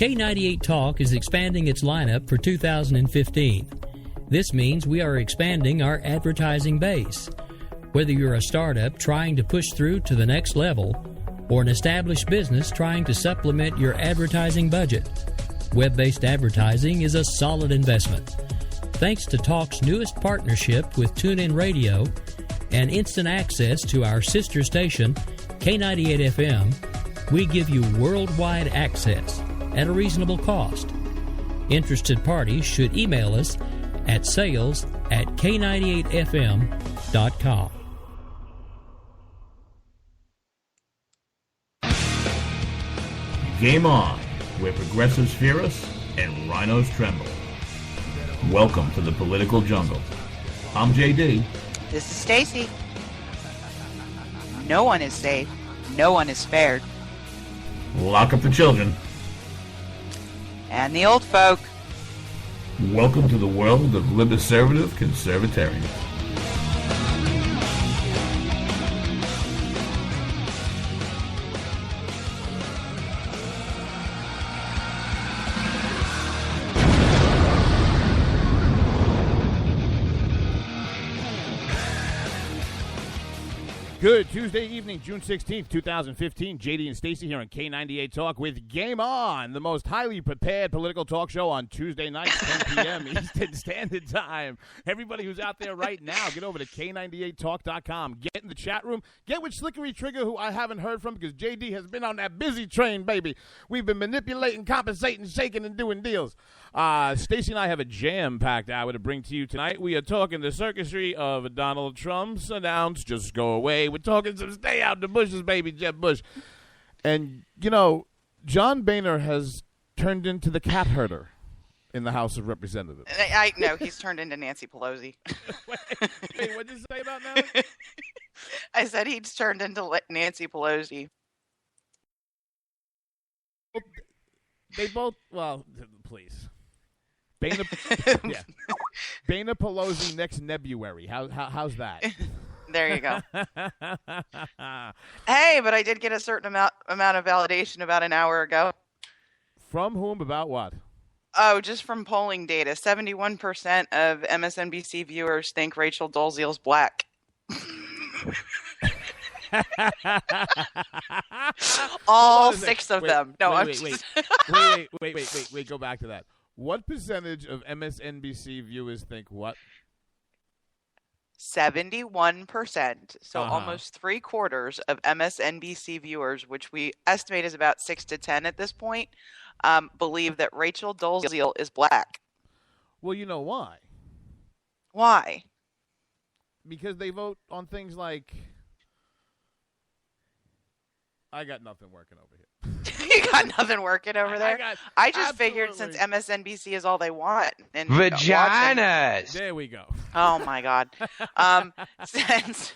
K98 Talk is expanding its lineup for 2015. This means we are expanding our advertising base. Whether you're a startup trying to push through to the next level or an established business trying to supplement your advertising budget, web-based advertising is a solid investment. Thanks to Talk's newest partnership with TuneIn Radio and instant access to our sister station, K98 FM, we give you worldwide access at a reasonable cost. Interested parties should email us at sales@k98fm.com. Game on, where progressives fear us and rhinos tremble. Welcome to the political jungle. I'm JD. This is Stacey. No one is safe. No one is spared. Lock up the children. And the old folk. Welcome to the world of liberservative conservatarians. Good Tuesday evening, June 16th, 2015. JD and Stacey here on K98 Talk with Game On, the most highly prepared political talk show on Tuesday nights, 10 p.m. Eastern Standard Time. Everybody who's out there right now, get over to K98Talk.com. Get in the chat room. Get with Slickery Trigger, who I haven't heard from because JD has been on that busy train, baby. We've been manipulating, compensating, shaking, and doing deals. Stacey and I have a jam-packed hour to bring to you tonight. We are talking the circusry of Donald Trump's announced, just go away. We're talking some stay out the bushes, baby, Jeb Bush. And, you know, John Boehner has turned into the cat herder in the House of Representatives. I know, he's turned into Nancy Pelosi. Wait, what did you say about now? I said he's turned into Nancy Pelosi. They both, well, please. Boehner, yeah. Boehner Pelosi next Nebuary. How's that? There you go. Hey, but I did get a certain amount of validation about an hour ago. From whom? About what? Oh, just from polling data. 71% of MSNBC viewers think Rachel Dolezal's black. All six of them. No, I'm just... Wait, go back to that. What percentage of MSNBC viewers think what? 71%. So almost 3/4 of MSNBC viewers, which we estimate is about 6 to 10 at this point, believe that Rachel Dolezal is black. Well, you know why? Why? Because they vote on things like... I got nothing working over here. You got nothing working over there? I just figured since MSNBC is all they want. And vaginas! There we go. Oh, my God. Since,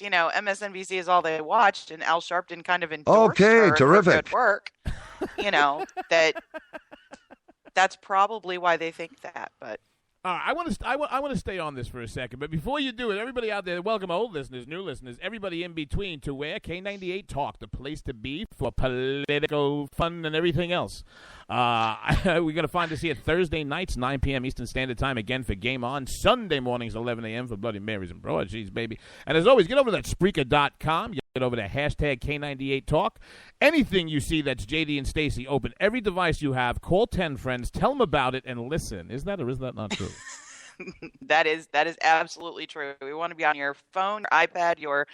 you know, MSNBC is all they watched and Al Sharpton kind of endorsed her terrific. Good work, you know, that's probably why they think that, but... I want to stay on this for a second, but before you do it, everybody out there, welcome old listeners, new listeners, everybody in between to where K98 Talk, the place to be for political fun and everything else. We're going to find us here Thursday nights, 9 p.m. Eastern Standard Time, again for Game On. Sunday mornings, 11 a.m. for Bloody Marys and Broadsheets, baby. And as always, get over to that Spreaker.com. Get over to hashtag K98 Talk. Anything you see that's JD and Stacey, open every device you have, call 10 friends, tell them about it, and listen. Is that or is that not true? That is absolutely true. We want to be on your phone, your iPad, your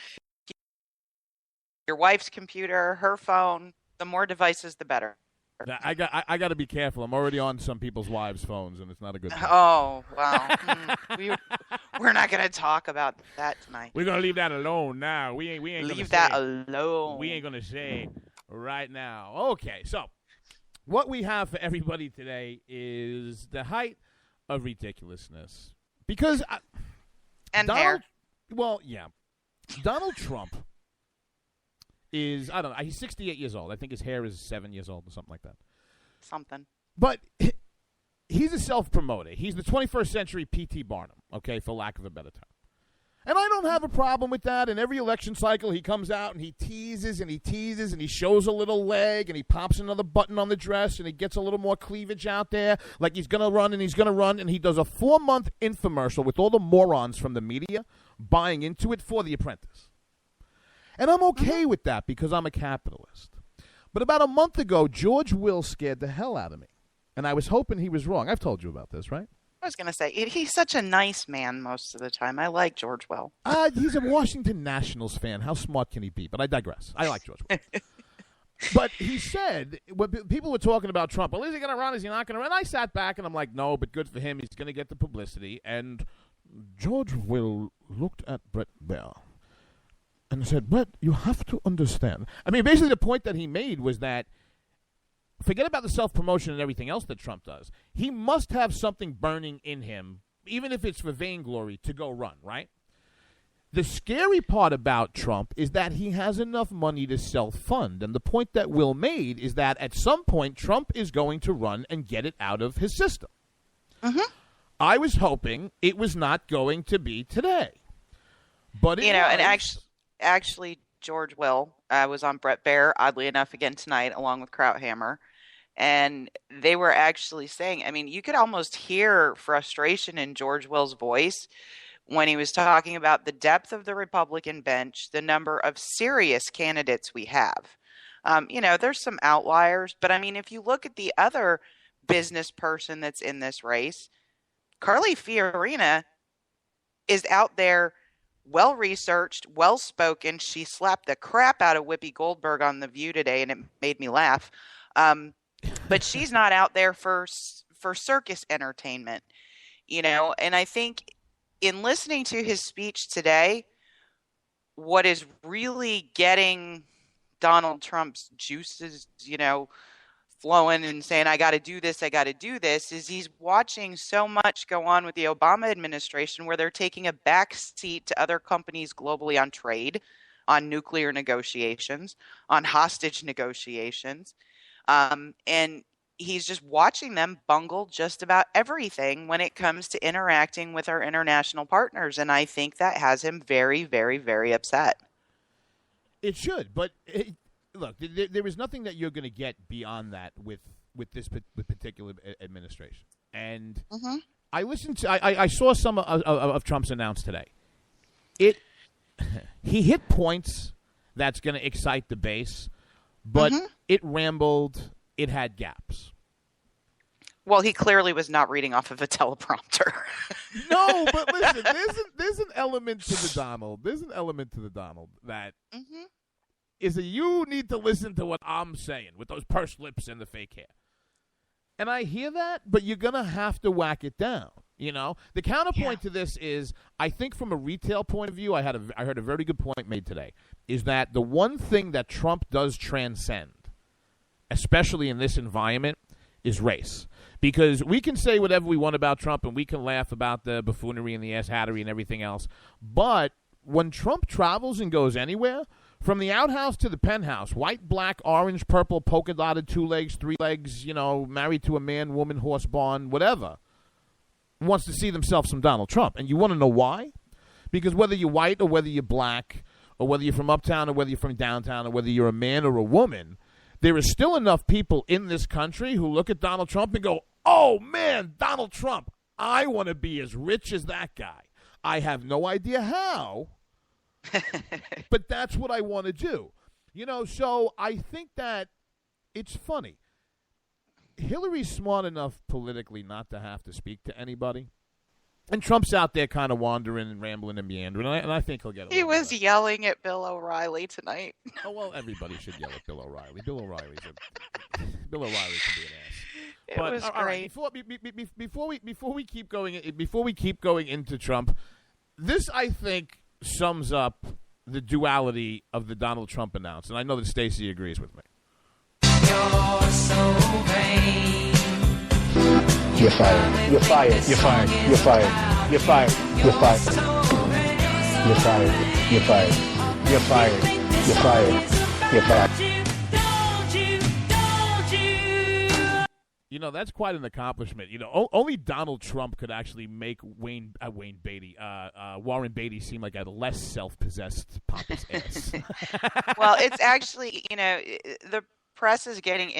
wife's computer, her phone. The more devices, the better. I got to be careful. I'm already on some people's wives' phones, and it's not a good thing. Oh, wow. We're not going to talk about that tonight. We're going to leave that alone now. We ain't leave that alone. We ain't going to say right now. Okay, so what we have for everybody today is the height of ridiculousness. Because hair. Well, yeah. Donald Trump is, I don't know, he's 68 years old. I think his hair is 7 years old or something like that. Something. But he's a self-promoter. He's the 21st century P.T. Barnum, okay, for lack of a better term. And I don't have a problem with that. In every election cycle, he comes out and he teases and he teases and he shows a little leg and he pops another button on the dress and he gets a little more cleavage out there, like he's going to run and he's going to run. And he does a 4-month infomercial with all the morons from the media buying into it for The Apprentice. And I'm okay with that because I'm a capitalist. But about a month ago, George Will scared the hell out of me. And I was hoping he was wrong. I've told you about this, right? I was going to say, he's such a nice man most of the time. I like George Will. He's a Washington Nationals fan. How smart can he be? But I digress. I like George Will. But he said, when people were talking about Trump, well, is he going to run? Is he not going to run? I sat back and I'm like, no, but good for him. He's going to get the publicity. And George Will looked at Brett Baer and said, Brett, you have to understand. I mean, basically the point that he made was that forget about the self-promotion and everything else that Trump does. He must have something burning in him, even if it's for vainglory, to go run, right? The scary part about Trump is that he has enough money to self-fund. And the point that Will made is that at some point, Trump is going to run and get it out of his system. Mm-hmm. I was hoping it was not going to be today. But it was. And actually, George Will was on Brett Baer, oddly enough, again tonight, along with Krauthammer. And they were actually saying, I mean, you could almost hear frustration in George Will's voice when he was talking about the depth of the Republican bench, the number of serious candidates we have. There's some outliers, but I mean, if you look at the other business person that's in this race, Carly Fiorina is out there, well-researched, well-spoken. She slapped the crap out of Whoopi Goldberg on The View today, and it made me laugh. But she's not out there for circus entertainment, and I think in listening to his speech today, what is really getting Donald Trump's juices, flowing and saying, I got to do this, is he's watching so much go on with the Obama administration where they're taking a back seat to other companies globally on trade, on nuclear negotiations, on hostage negotiations. And he's just watching them bungle just about everything when it comes to interacting with our international partners. And I think that has him very, very, very upset. It should. But look, there is nothing that you're going to get beyond that with this particular administration. And I listened to, I saw some of Trump's announced today. He hit points that's going to excite the base, but it rambled. It had gaps. Well, he clearly was not reading off of a teleprompter. No, but listen, there's an element to the Donald. There's an element to the Donald that is that you need to listen to what I'm saying with those pursed lips and the fake hair. And I hear that, but you're going to have to whack it down. The counterpoint to this is, I think from a retail point of view, I heard a very good point made today, is that the one thing that Trump does transcend, especially in this environment, is race. Because we can say whatever we want about Trump and we can laugh about the buffoonery and the ass-hattery and everything else. But when Trump travels and goes anywhere, from the outhouse to the penthouse, white, black, orange, purple, polka-dotted, 2 legs, 3 legs, married to a man, woman, horse, barn, whatever, wants to see themselves some Donald Trump. And you want to know why? Because whether you're white or whether you're black or whether you're from uptown or whether you're from downtown or whether you're a man or a woman, there is still enough people in this country who look at Donald Trump and go, oh, man, Donald Trump, I want to be as rich as that guy. I have no idea how, but that's what I want to do. So I think that it's funny. Hillary's smart enough politically not to have to speak to anybody. And Trump's out there kind of wandering and rambling and meandering, and I think he'll get it. He was yelling at Bill O'Reilly tonight. Oh, well, everybody should yell at Bill O'Reilly. Bill O'Reilly can be an ass. It was great. Before we keep going into Trump, this, I think, sums up the duality of the Donald Trump announcement. And I know that Stacey agrees with me. You're so vain. You're fired. You're fired. You're fired. You're fired. You're fired. You're fired. You're fired. You're fired. You're fired. You're fired. You're fired. that's quite an accomplishment. Only Donald Trump could actually make Warren Beatty seem like a less self-possessed pompous ass. Well, it's actually, the press is getting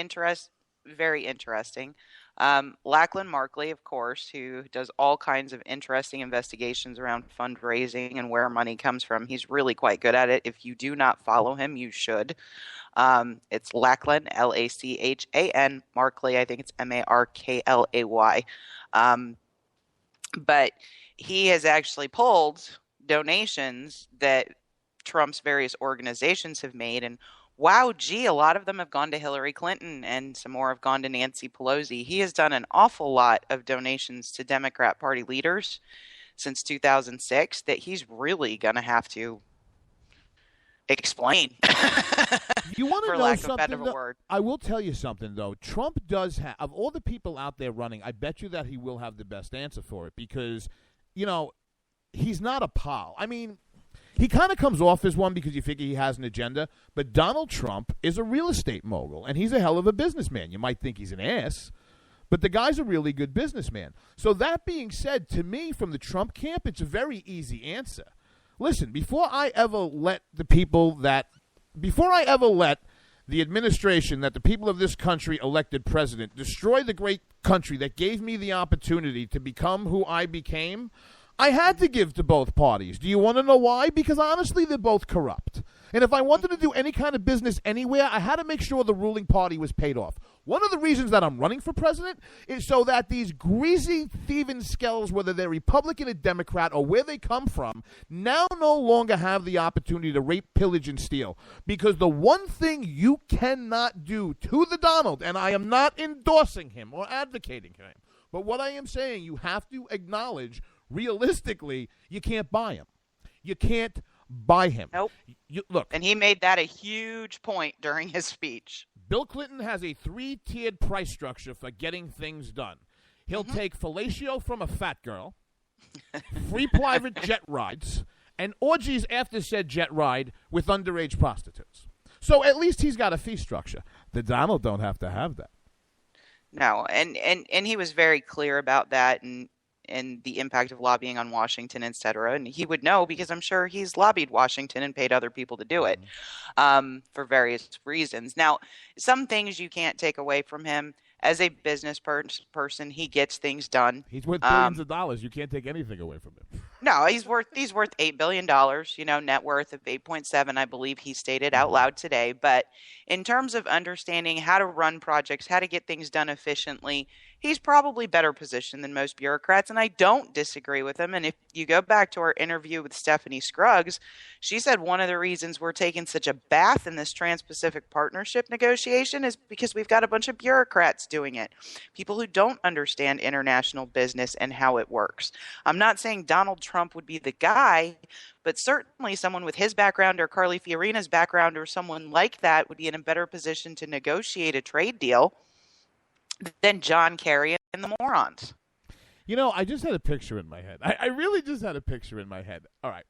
very interesting. Lachlan Markley, of course, who does all kinds of interesting investigations around fundraising and where money comes from. He's really quite good at it. If you do not follow him, you should. It's Lachlan, Lachan, Markley. I think it's Marklay. But he has actually pulled donations that Trump's various organizations have made, and wow, gee, a lot of them have gone to Hillary Clinton and some more have gone to Nancy Pelosi. He has done an awful lot of donations to Democrat Party leaders since 2006 that he's really going to have to explain. You want to for know lack something? of a better word. I will tell you something, though. Trump does have, of all the people out there running, I bet you that he will have the best answer for it because, he's not a pal. I mean, he kind of comes off as one because you figure he has an agenda, but Donald Trump is a real estate mogul, and he's a hell of a businessman. You might think he's an ass, but the guy's a really good businessman. So that being said, to me, from the Trump camp, it's a very easy answer. Listen, before I ever let the administration that the people of this country elected president destroy the great country that gave me the opportunity to become who I became, I had to give to both parties. Do you want to know why? Because honestly, they're both corrupt. And if I wanted to do any kind of business anywhere, I had to make sure the ruling party was paid off. One of the reasons that I'm running for president is so that these greasy thieving skells, whether they're Republican or Democrat or where they come from, now no longer have the opportunity to rape, pillage, and steal. Because the one thing you cannot do to the Donald, and I am not endorsing him or advocating him, but what I am saying, you have to acknowledge realistically, you can't buy him. You can't buy him. Nope. Look. And he made that a huge point during his speech. Bill Clinton has a 3-tiered price structure for getting things done. He'll take fellatio from a fat girl, free private jet rides, and orgies after said jet ride with underage prostitutes. So at least he's got a fee structure. The Donald don't have to have that. No, and he was very clear about that and the impact of lobbying on Washington, et cetera. And he would know because I'm sure he's lobbied Washington and paid other people to do it for various reasons. Now, some things you can't take away from him. As a business person, he gets things done. He's worth billions of dollars. You can't take anything away from him. No, he's worth $8 billion, net worth of 8.7, I believe he stated out loud today. But in terms of understanding how to run projects, how to get things done efficiently, he's probably better positioned than most bureaucrats, and I don't disagree with him. And if you go back to our interview with Stephanie Scruggs, she said one of the reasons we're taking such a bath in this Trans-Pacific Partnership negotiation is because we've got a bunch of bureaucrats doing it, people who don't understand international business and how it works. I'm not saying Donald Trump would be the guy, but certainly someone with his background or Carly Fiorina's background or someone like that would be in a better position to negotiate a trade deal than John Kerry and the morons. I just had a picture in my head. I really just had a picture in my head. All right.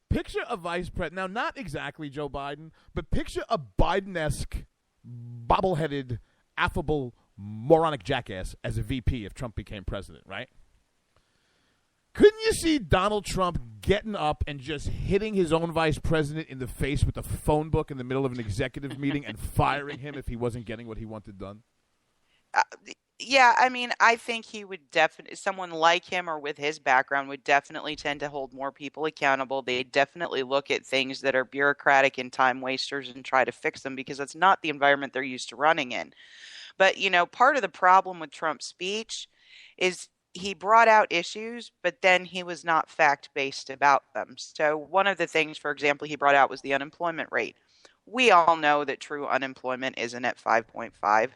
Picture a vice president. Now, not exactly Joe Biden, but picture a Biden-esque, bobble-headed, affable, moronic jackass as a VP if Trump became president, right? Couldn't you see Donald Trump getting up and just hitting his own vice president in the face with a phone book in the middle of an executive meeting and firing him if he wasn't getting what he wanted done? Yeah, I mean, I think he would definitely, someone like him or with his background would definitely tend to hold more people accountable. They definitely look at things that are bureaucratic and time wasters and try to fix them because that's not the environment they're used to running in. But, part of the problem with Trump's speech is he brought out issues, but then he was not fact-based about them. So one of the things, for example, he brought out was the unemployment rate. We all know that true unemployment isn't at 5.5.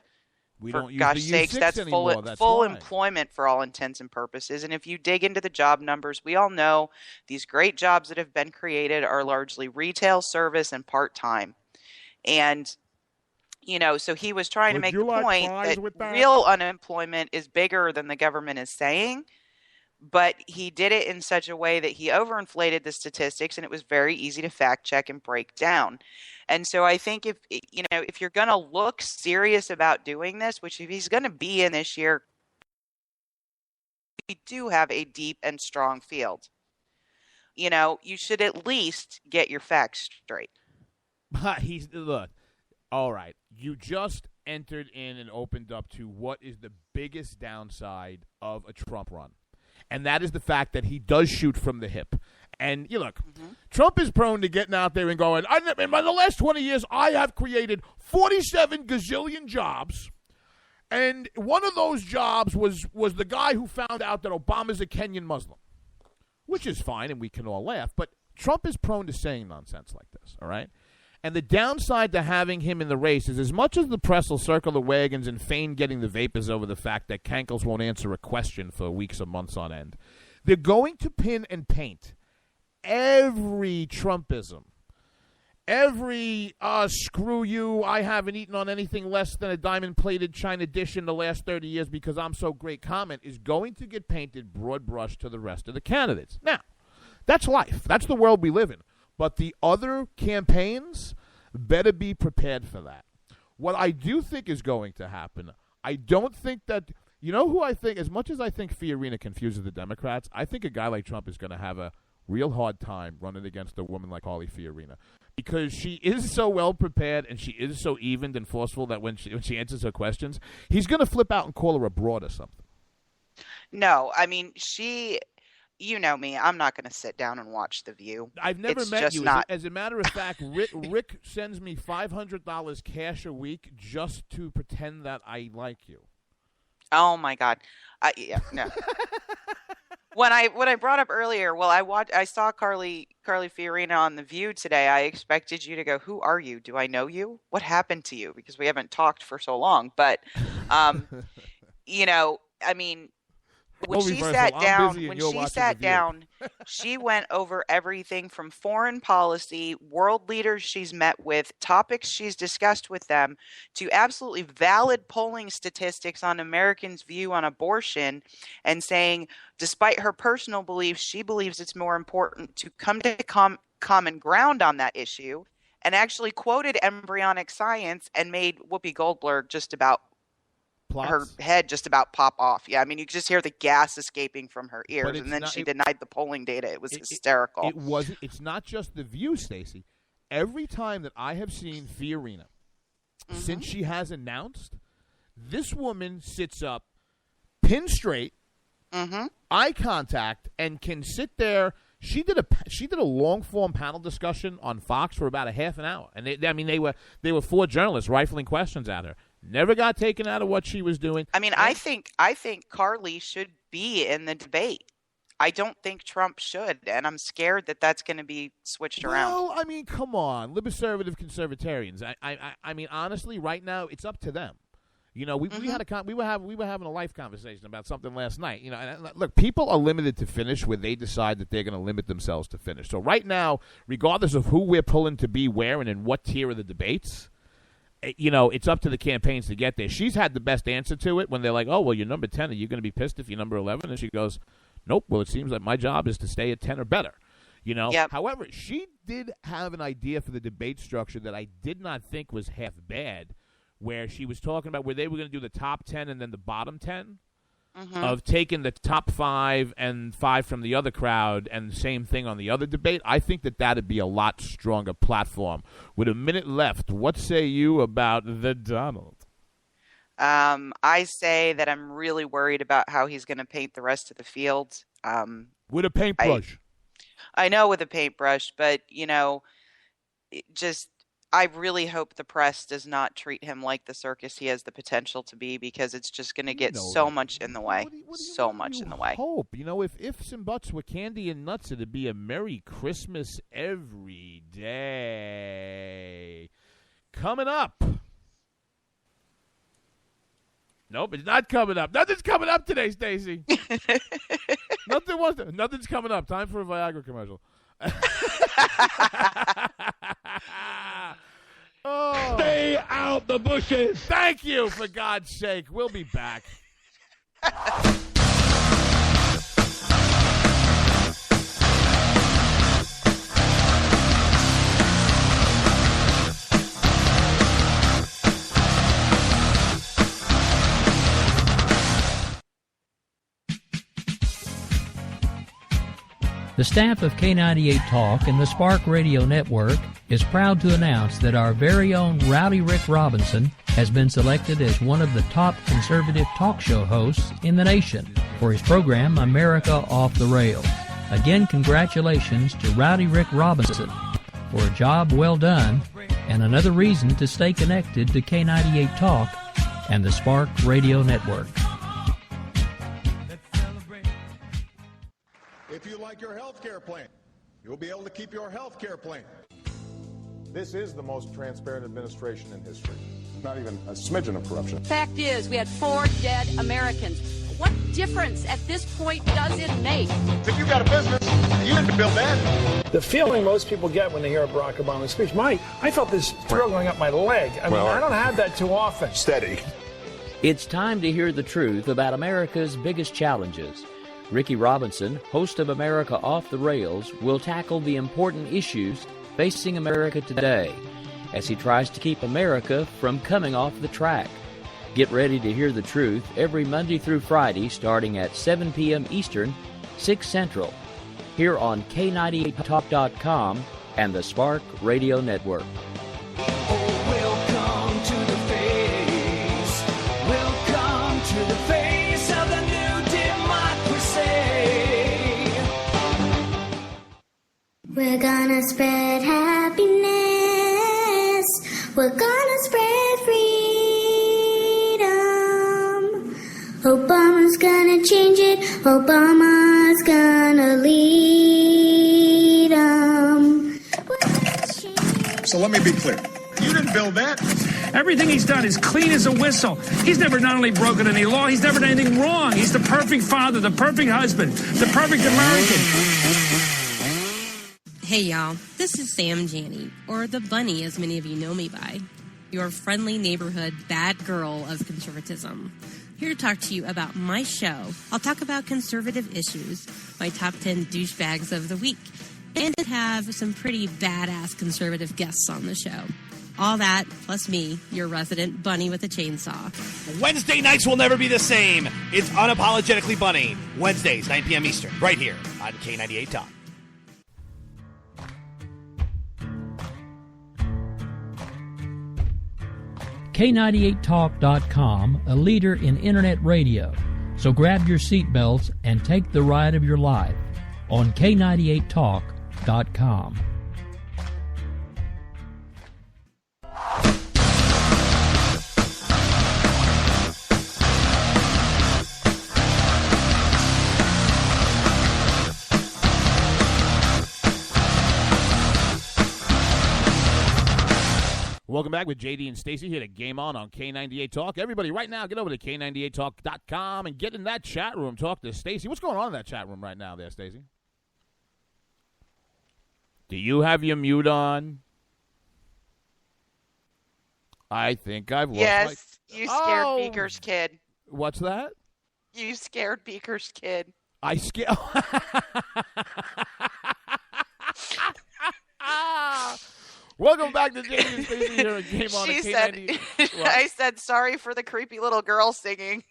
We for don't use gosh the sakes, U6 that's anymore. That's full why. employment for all intents and purposes. And if you dig into the job numbers, we all know these great jobs that have been created are largely retail, service, and part-time. And, so he was trying to make the point that real unemployment is bigger than the government is saying. but he did it in such a way that he overinflated the statistics, and it was very easy to fact check and break down. And so I think if you're going to look serious about doing this, which if he's going to be in this year, we do have a deep and strong field. You should at least get your facts straight. Look, all right, you just entered in and opened up to what is the biggest downside of a Trump run. And that is the fact that he does shoot from the hip. And you look, Trump is prone to getting out there and going, in the last 20 years, I have created 47 gazillion jobs. And one of those jobs was the guy who found out that Obama's a Kenyan Muslim, which is fine, and we can all laugh. But Trump is prone to saying nonsense like this, all right? And the downside to having him in the race is as much as the press will circle the wagons and feign getting the vapors over the fact that Kankles won't answer a question for weeks or months on end, they're going to pin and paint every Trumpism, every screw you, I haven't eaten on anything less than a diamond-plated China dish in the last 30 years because I'm so great comment is going to get painted broad brush to the rest of the candidates. Now, that's life. That's the world we live in. But the other campaigns better be prepared for that. What I do think is going to happen, I don't think that, who I think, as much as I think Fiorina confuses the Democrats, I think a guy like Trump is going to have a real hard time running against a woman like Harley Fiorina. Because she is so well prepared and she is so evened and forceful that when she answers her questions, he's going to flip out and call her a broad or something. No, I mean, you know me. I'm not going to sit down and watch The View. I've never it's met just you. Not... As a matter of fact, Rick sends me $500 cash a week just to pretend that I like you. Oh my God! No. When I brought up earlier, I saw Carly Fiorina on The View today. I expected you to go, "Who are you? Do I know you? What happened to you?" Because we haven't talked for so long. But, I mean. When she sat down, she went over everything from foreign policy, world leaders she's met with, topics she's discussed with them, to absolutely valid polling statistics on Americans' view on abortion, and saying, despite her personal beliefs, she believes it's more important to come to common ground on that issue, and actually quoted embryonic science and made Whoopi Goldberg just about her head just about pop off. Yeah, I mean, you could just hear the gas escaping from her ears, and then she denied the polling data. It was hysterical. It wasn't. It's not just The View, Stacey. Every time that I have seen Fiorina, since she has announced, this woman sits up, pin straight, eye contact, and can sit there. She did a long form panel discussion on Fox for about a half an hour, and they were four journalists rifling questions at her. Never got taken out of what she was doing. I mean, I think Carly should be in the debate. I don't think Trump should, and I'm scared that that's going to be switched around. Well, I mean, come on, liberconservative conservatarians. I mean, honestly, right now it's up to them. We were having a life conversation about something last night. And look, people are limited to finish where they decide that they're going to limit themselves to finish. So right now, regardless of who we're pulling to be where and in what tier of the debates, it's up to the campaigns to get there. She's had the best answer to it when they're like, oh, well, you're number 10. Are you going to be pissed if you're number 11? And she goes, nope. Well, it seems like my job is to stay at 10 or better. Yep. However, she did have an idea for the debate structure that I did not think was half bad, where she was talking about where they were going to do the top 10 and then the bottom 10. Of taking the top 5 and 5 from the other crowd and the same thing on the other debate. I think that'd be a lot stronger platform. With a minute left, what say you about the Donald? I say that I'm really worried about how he's going to paint the rest of the field. With a paintbrush. I know, with a paintbrush, but, I really hope the press does not treat him like the circus he has the potential to be, because it's just going to get so much in the way. So much in the way. Hope. If ifs and buts were candy and nuts, it'd be a Merry Christmas every day. Coming up. Nope, it's not coming up. Nothing's coming up today, Stacey. Nothing's coming up. Time for a Viagra commercial. Oh. Stay out the bushes. Thank you, for God's sake. We'll be back. The staff of K98 Talk and the Spark Radio Network is proud to announce that our very own Rowdy Rick Robinson has been selected as one of the top conservative talk show hosts in the nation for his program America Off the Rails. Again, congratulations to Rowdy Rick Robinson for a job well done and another reason to stay connected to K98 Talk and the Spark Radio Network. If you like your health care plan, you'll be able to keep your health care plan. This is the most transparent administration in history. Not even a smidgen of corruption. Fact is, we had 4 dead Americans. What difference at this point does it make? If you got a business, you need to build that. The feeling most people get when they hear a Barack Obama speech, I felt this thrill going up my leg. I don't have that too often. Steady. It's time to hear the truth about America's biggest challenges. Ricky Robinson, host of America Off the Rails, will tackle the important issues facing America today as he tries to keep America from coming off the track. Get ready to hear the truth every Monday through Friday starting at 7 p.m. Eastern, 6 Central, here on K98Talk.com and the Spark Radio Network. Welcome to the face. Welcome to the face of the new democracy. We're gonna spread happiness. We're gonna spread freedom. Obama's gonna change it. Obama's gonna lead 'em. So let me be clear. You didn't build that. Everything he's done is clean as a whistle. He's never not only broken any law, he's never done anything wrong. He's the perfect father, the perfect husband, the perfect American. Hey y'all, this is Sam Janney, or the Bunny as many of you know me by, your friendly neighborhood bad girl of conservatism. Here to talk to you about my show. I'll talk about conservative issues, my top 10 douchebags of the week, and have some pretty badass conservative guests on the show. All that, plus me, your resident bunny with a chainsaw. Wednesday nights will never be the same. It's Unapologetically Bunny. Wednesdays, 9 p.m. Eastern, right here on K98 Talk. K98Talk.com, a leader in internet radio. So grab your seatbelts and take the ride of your life on K98Talk.com. Welcome back with JD and Stacey here to Game On K98 Talk. Everybody, right now, get over to K98Talk.com and get in that chat room. Talk to Stacey. What's going on in that chat room right now there, Stacey? Do you have your mute on? I think I've lost Yes, you scared Beaker's kid. What's that? You scared Beaker's kid. I scared... Welcome back to JD and Stacey here at Game On K98. I said, sorry for the creepy little girl singing.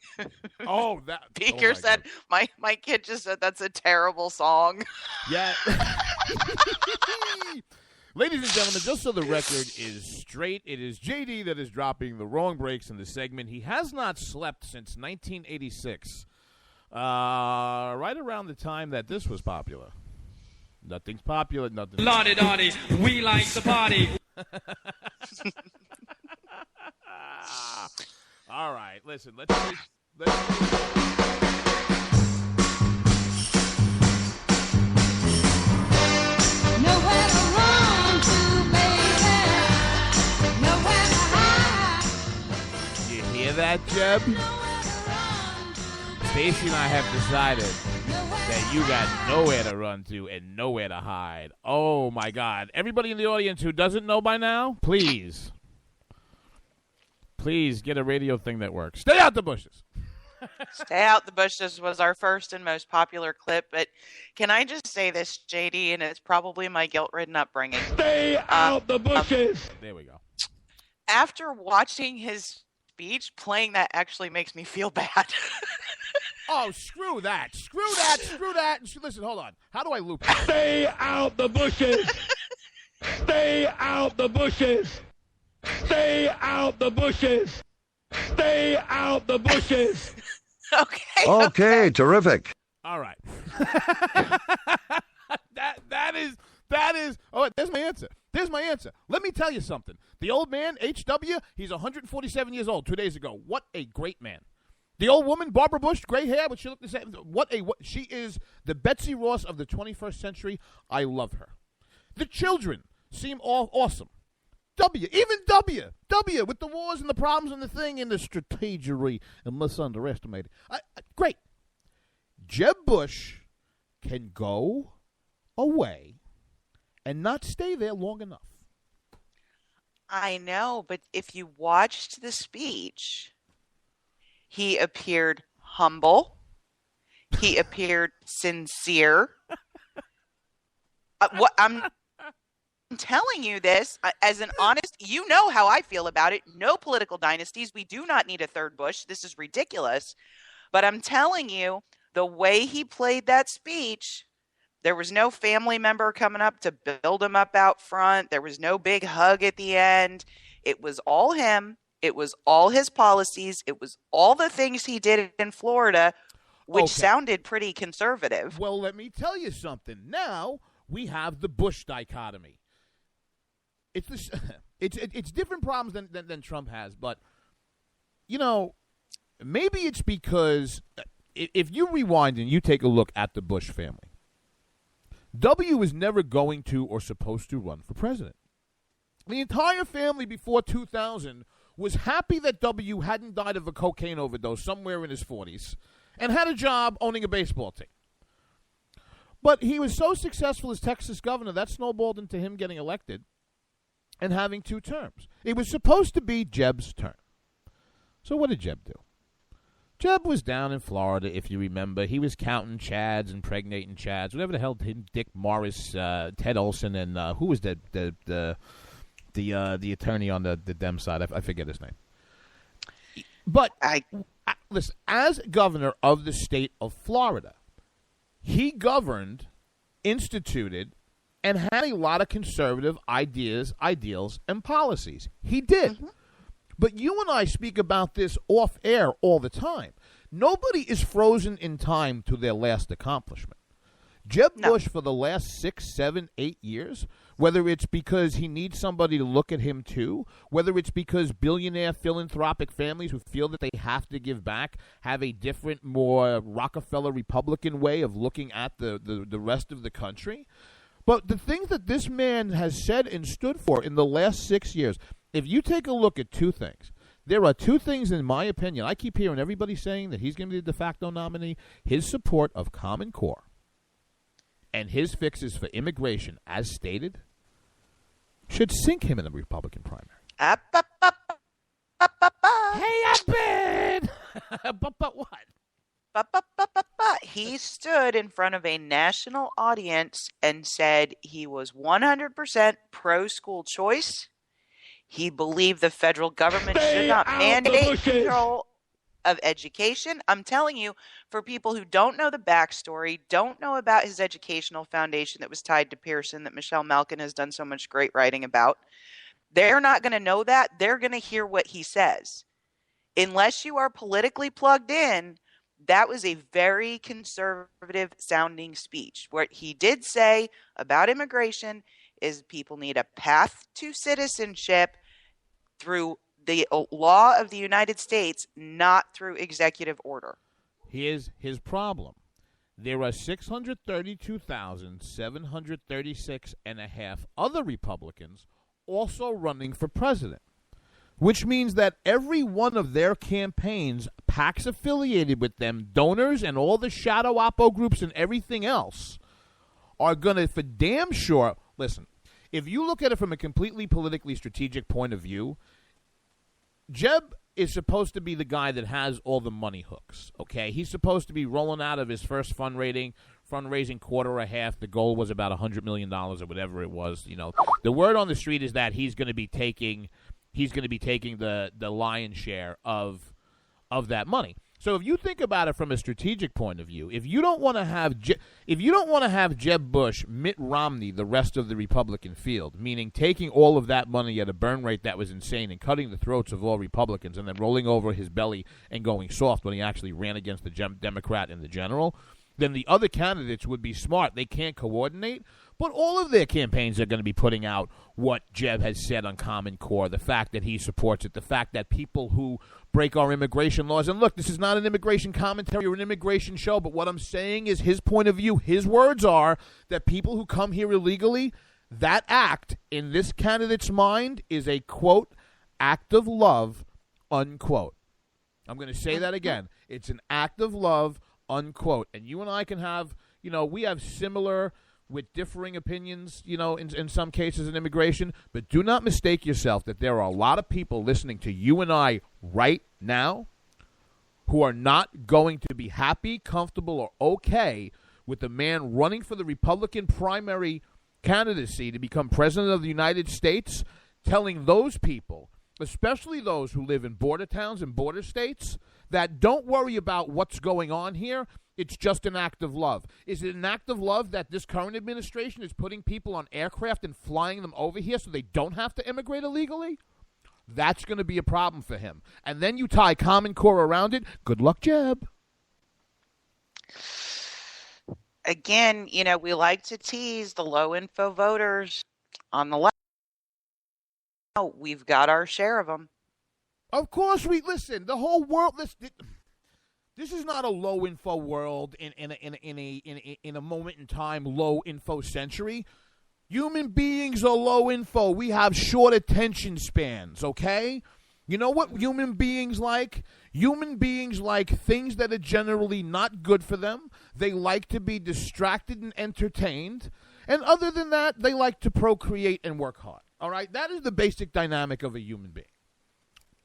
Oh, that... Beaker said, my kid just said that's a terrible song. Yeah. Ladies and gentlemen, just so the record is straight, it is JD that is dropping the wrong breaks in the segment. He has not slept since 1986, right around the time that this was popular. Nothing's popular, nothing. Lottie-dottie, we like the party. All right, listen, let's Nowhere to run to, baby. Nowhere to hide. You hear that, Jeb? Stacey and I have decided that you got nowhere to run to and nowhere to hide. Oh, my God. Everybody in the audience who doesn't know by now, please get a radio thing that works. Stay out the bushes. Stay Out the Bushes was our first and most popular clip, but can I just say this, JD, and it's probably my guilt-ridden upbringing. Stay out the bushes. There we go. After watching his speech, playing that actually makes me feel bad. Oh, screw that. Screw that. Listen, hold on. How do I loop it? Stay out the bushes. Stay out the bushes. Stay out the bushes. Stay out the bushes. Okay, terrific. All right. that is. Oh, there's my answer. Let me tell you something. The old man, H.W., he's 147 years old 2 days ago. What a great man. The old woman, Barbara Bush, gray hair, but she looked the same. What she is the Betsy Ross of the 21st century. I love her. The children seem all awesome. W with the wars and the problems and the thing and the strategery and misunderestimated. Great. Jeb Bush can go away and not stay there long enough. I know, but if you watched the speech, he appeared humble. He appeared sincere. I'm telling you this as an honest, you know how I feel about it. No political dynasties. We do not need a third Bush. This is ridiculous. But I'm telling you, the way he played that speech, there was no family member coming up to build him up out front. There was no big hug at the end. It was all him. It was all his policies. It was all the things he did in Florida, which sounded pretty conservative. Well, let me tell you something. Now we have the Bush dichotomy. It's different problems than Trump has, but maybe it's because if you rewind and you take a look at the Bush family, W is never going to or supposed to run for president. The entire family before 2000 was happy that W hadn't died of a cocaine overdose somewhere in his 40s and had a job owning a baseball team. But he was so successful as Texas governor, that snowballed into him getting elected and having 2 terms. It was supposed to be Jeb's term. So what did Jeb do? Jeb was down in Florida, if you remember. He was counting chads, impregnating chads, whatever the hell Dick Morris, Ted Olson, and who was the attorney on the Dem side? I forget his name. But listen, as governor of the state of Florida, he governed, instituted, and had a lot of conservative ideas, ideals, and policies. He did. Mm-hmm. But you and I speak about this off air all the time. Nobody is frozen in time to their last accomplishment. Jeb Bush, for the last 6, 7, 8 years, whether it's because he needs somebody to look at him too, whether it's because billionaire philanthropic families who feel that they have to give back have a different, more Rockefeller Republican way of looking at the rest of the country. But the things that this man has said and stood for in the last 6 years, if you take a look at 2 things, there are 2 things in my opinion. I keep hearing everybody saying that he's going to be the de facto nominee. His support of Common Core and his fixes for immigration, as stated, should sink him in the Republican primary. Hey, up in! But what? He stood in front of a national audience and said he was 100% pro-school choice. He believed the federal government should not mandate control of education. I'm telling you, for people who don't know the backstory, don't know about his educational foundation that was tied to Pearson, that Michelle Malkin has done so much great writing about, they're not going to know that. They're going to hear what he says. Unless you are politically plugged in, that was a very conservative sounding speech. What he did say about immigration is people need a path to citizenship through the law of the United States, not through executive order. Here's his problem. There are 632,736 and a half other Republicans also running for president, which means that every one of their campaigns, PACs affiliated with them, donors and all the shadow oppo groups and everything else, are going to, for damn sure, listen, if you look at it from a completely politically strategic point of view, Jeb is supposed to be the guy that has all the money hooks, okay? He's supposed to be rolling out of his first fundraising quarter or half. The goal was about $100 million or whatever it was. You know, the word on the street is that he's going to be taking the lion's share of that money. So if you think about it from a strategic point of view, if you don't want to have Jeb Bush, Mitt Romney, the rest of the Republican field, meaning taking all of that money at a burn rate that was insane and cutting the throats of all Republicans and then rolling over his belly and going soft when he actually ran against the Democrat in the general, then the other candidates would be smart. They can't coordinate, but all of their campaigns are going to be putting out what Jeb has said on Common Core, the fact that he supports it, the fact that people who break our immigration laws, and look, this is not an immigration commentary or an immigration show, but what I'm saying is his point of view, his words are that people who come here illegally, that act in this candidate's mind is a, quote, act of love, unquote. I'm going to say that again. It's an act of love, unquote. And you and I can have, we have similar with differing opinions, in some cases in immigration, but do not mistake yourself that there are a lot of people listening to you and I right now who are not going to be happy, comfortable, or okay with the man running for the Republican primary candidacy to become president of the United States, telling those people, especially those who live in border towns and border states, that don't worry about what's going on here. It's just an act of love. Is it an act of love that this current administration is putting people on aircraft and flying them over here so they don't have to immigrate illegally? That's going to be a problem for him. And then you tie Common Core around it. Good luck, Jeb. Again, we like to tease the low-info voters on the left. We've got our share of them. Of course listen, the whole world... This is not a low info world in a moment in time low info century. Human beings are low info. We have short attention spans, okay? You know what human beings like? Human beings like things that are generally not good for them. They like to be distracted and entertained. And other than that, they like to procreate and work hard. All right? That is the basic dynamic of a human being.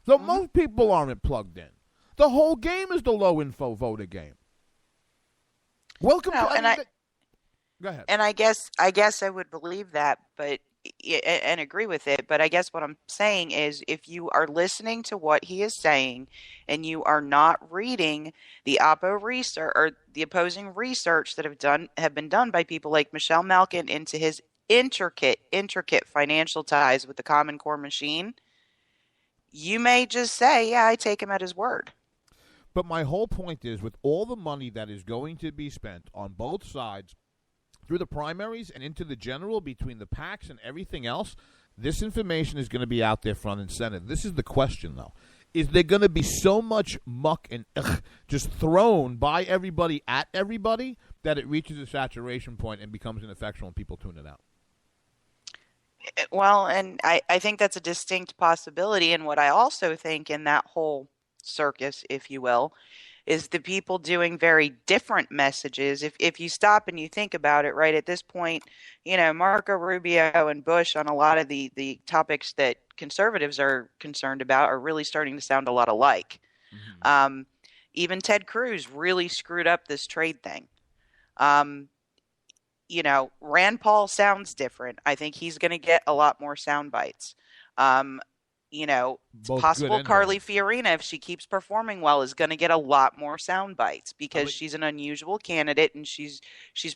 So most people aren't plugged in. The whole game is the low-info voter game. Welcome to... Go ahead. And I guess I would believe that, but and agree with it. But I guess what I'm saying is, if you are listening to what he is saying, and you are not reading the oppo research or the opposing research that have been done by people like Michelle Malkin into his intricate financial ties with the Common Core machine, you may just say, "Yeah, I take him at his word." But my whole point is, with all the money that is going to be spent on both sides through the primaries and into the general, between the PACs and everything else, this information is going to be out there front and center. This is the question, though. Is there going to be so much muck and just thrown by everybody at everybody that it reaches a saturation point and becomes ineffectual and people tune it out? Well, and I think that's a distinct possibility. And what I also think in that whole circus, if you will, is the people doing very different messages. If you stop and you think about it, right, at this point, Marco Rubio and Bush on a lot of the topics that conservatives are concerned about are really starting to sound a lot alike. Mm-hmm. Even Ted Cruz really screwed up this trade thing. Rand Paul sounds different. I think he's going to get a lot more sound bites. It's possible Carly Fiorina, if she keeps performing well, is going to get a lot more sound bites because she's an unusual candidate and she's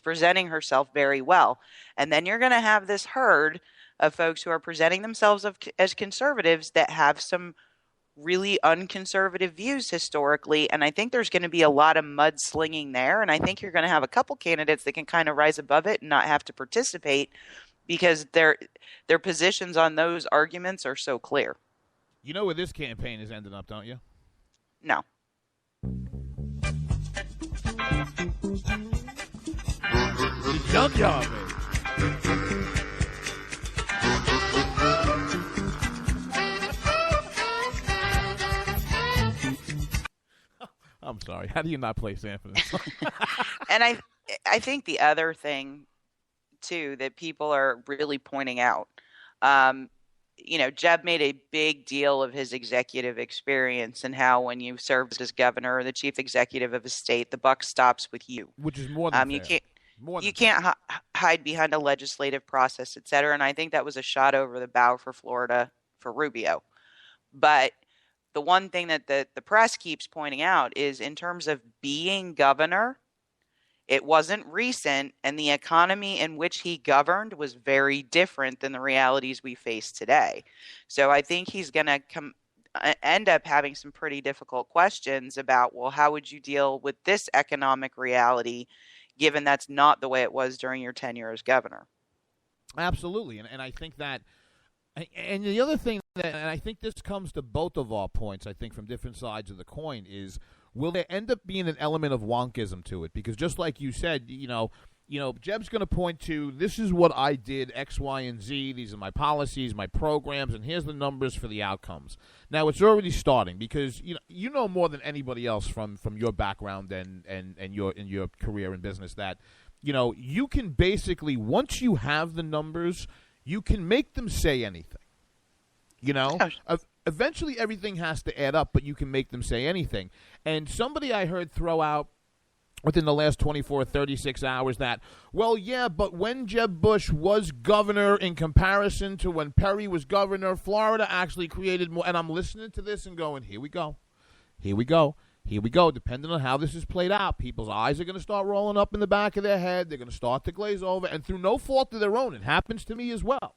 presenting herself very well. And then you're going to have this herd of folks who are presenting themselves as conservatives that have some really unconservative views historically. And I think there's going to be a lot of mudslinging there. And I think you're going to have a couple candidates that can kind of rise above it and not have to participate because their positions on those arguments are so clear. You know where this campaign is ending up, don't you? No. Junkyard, baby. I'm sorry. How do you not play Sanford? And I think the other thing, too, that people are really pointing out, Jeb made a big deal of his executive experience and how when you served as governor or the chief executive of a state, the buck stops with you. Which is more than fair. You can't hide behind a legislative process, et cetera. And I think that was a shot over the bow for Florida for Rubio. But the one thing that the press keeps pointing out is in terms of being governor, it wasn't recent, and the economy in which he governed was very different than the realities we face today. So I think he's going to end up having some pretty difficult questions about, well, how would you deal with this economic reality, given that's not the way it was during your tenure as governor? Absolutely, and I think that, and the other thing that, and I think this comes to both of our points, I think, from different sides of the coin, is will there end up being an element of wonkism to it? Because just like you said, Jeb's going to point to, this is what I did, X, Y, and Z. These are my policies, my programs, and here's the numbers for the outcomes. Now, it's already starting because you know more than anybody else from your background and your career in business that, you can basically, once you have the numbers, you can make them say anything. Eventually everything has to add up, but you can make them say anything. And somebody I heard throw out within the last 24, 36 hours that, well, yeah, but when Jeb Bush was governor in comparison to when Perry was governor, Florida actually created more. And I'm listening to this and going, here we go. Depending on how this is played out, people's eyes are going to start rolling up in the back of their head. They're going to start to glaze over. And through no fault of their own, it happens to me as well.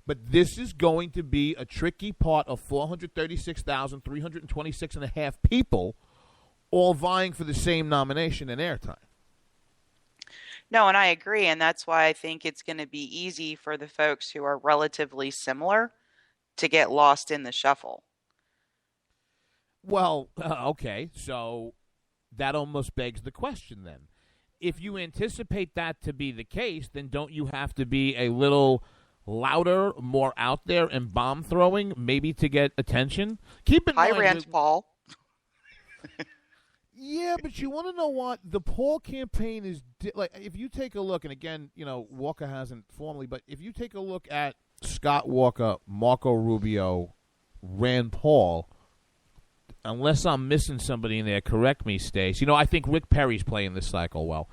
But this is going to be a tricky part of 436,326 and a half people all vying for the same nomination and airtime. No, and I agree, and that's why I think it's going to be easy for the folks who are relatively similar to get lost in the shuffle. Well, okay, so that almost begs the question then. If you anticipate that to be the case, then don't you have to be a little louder, more out there, and bomb throwing, maybe to get attention? Keep in mind, Rand Paul. Yeah, but you want to know what? The Paul campaign is like. If you take a look, and again, Walker hasn't formally, but if you take a look at Scott Walker, Marco Rubio, Rand Paul, unless I'm missing somebody in there, correct me, Stace. I think Rick Perry's playing this cycle well.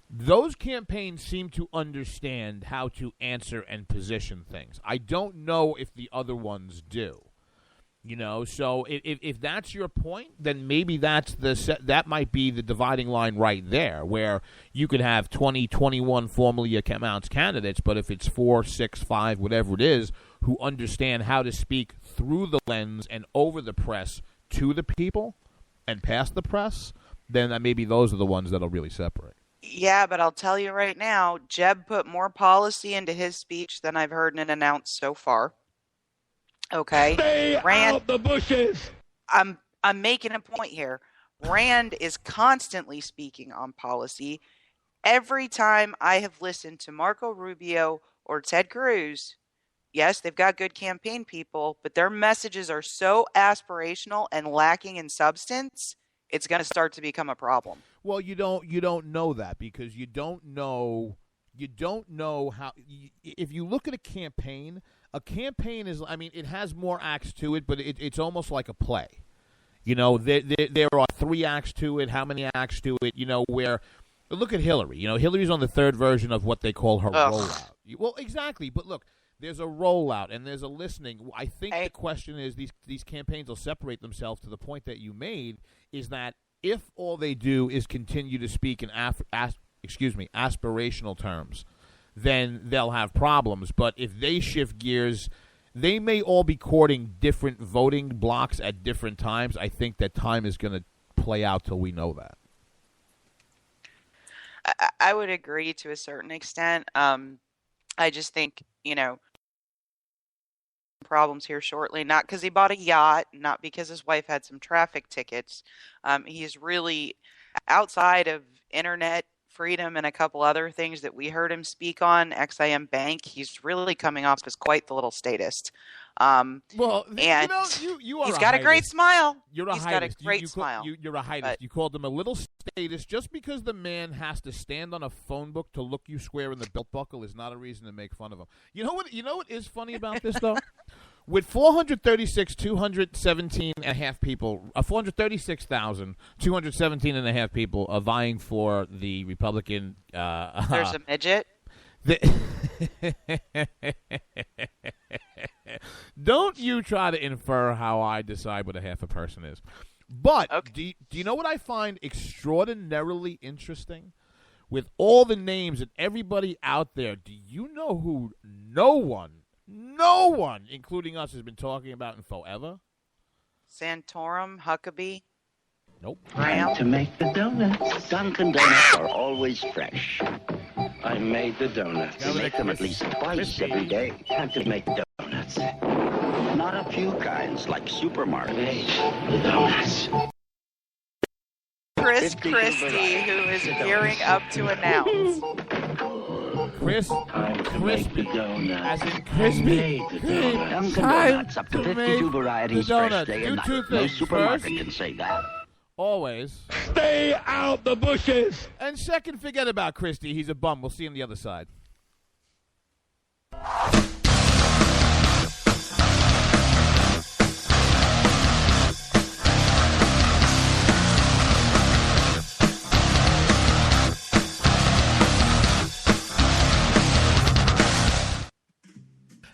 Those campaigns seem to understand how to answer and position things. I don't know if the other ones do. So if that's your point, then maybe that might be the dividing line right there, where you could have 20, 21 formally announced candidates, but if it's 4, 6, 5, whatever it is, who understand how to speak through the lens and over the press to the people and past the press, then maybe those are the ones that'll really separate. Yeah, but I'll tell you right now, Jeb put more policy into his speech than I've heard it announced so far. Okay. Stay out the bushes. I'm making a point here. Rand is constantly speaking on policy. Every time I have listened to Marco Rubio or Ted Cruz, yes, they've got good campaign people, but their messages are so aspirational and lacking in substance, it's going to start to become a problem. Well, you don't know that because you don't know how. If you look at a campaign is. It has more acts to it, but it's almost like a play. There are 3 acts to it. How many acts to it? Where look at Hillary. Hillary's on the third version of what they call her rollout. Well, exactly. But look, there's a rollout and there's a listening. I think the question is these campaigns will separate themselves to the point that you made, is that if all they do is continue to speak in aspirational terms, then they'll have problems. But if they shift gears, they may all be courting different voting blocks at different times. I think that time is going to play out till we know that. I would agree to a certain extent. I just think, problems here shortly, not because he bought a yacht, not because his wife had some traffic tickets. He's really, outside of internet freedom and a couple other things that we heard him speak on, XIM Bank, he's really coming off as quite the little statist. And he's got a great smile. He's got a great smile. You're a heightist. You called him a little statist. Just because the man has to stand on a phone book to look you square in the belt buckle is not a reason to make fun of him. You know what is funny about this, though? With 436,217 and a half people, 436,217 and a half people are vying for the Republican. There's a midget. Don't you try to infer how I decide what a half a person is. But do you know what I find extraordinarily interesting? With all the names and everybody out there, do you know who no one, including us, has been talking about in forever? Santorum, Huckabee. Nope. Time to make the donuts. Dunkin' Donuts are always fresh. I made the donuts. I make them at least twice every day. Time to make donuts. Not a few kinds like supermarkets. The donuts. Chris Christie, who is gearing up to announce. Chris, Crispy donuts. as in crispy. Dunkin' Donuts up to 52 varieties fresh day and night. Do 2 things. No supermarket First, can say that. always. Stay out the bushes. And second, forget about Christie. He's a bum. We'll see him on the other side.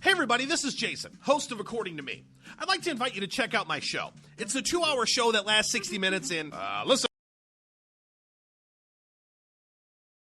Hey everybody, this is Jason, host of According to Me. I'd like to invite you to check out my show. It's a 2-hour show that lasts 60 minutes and, listen.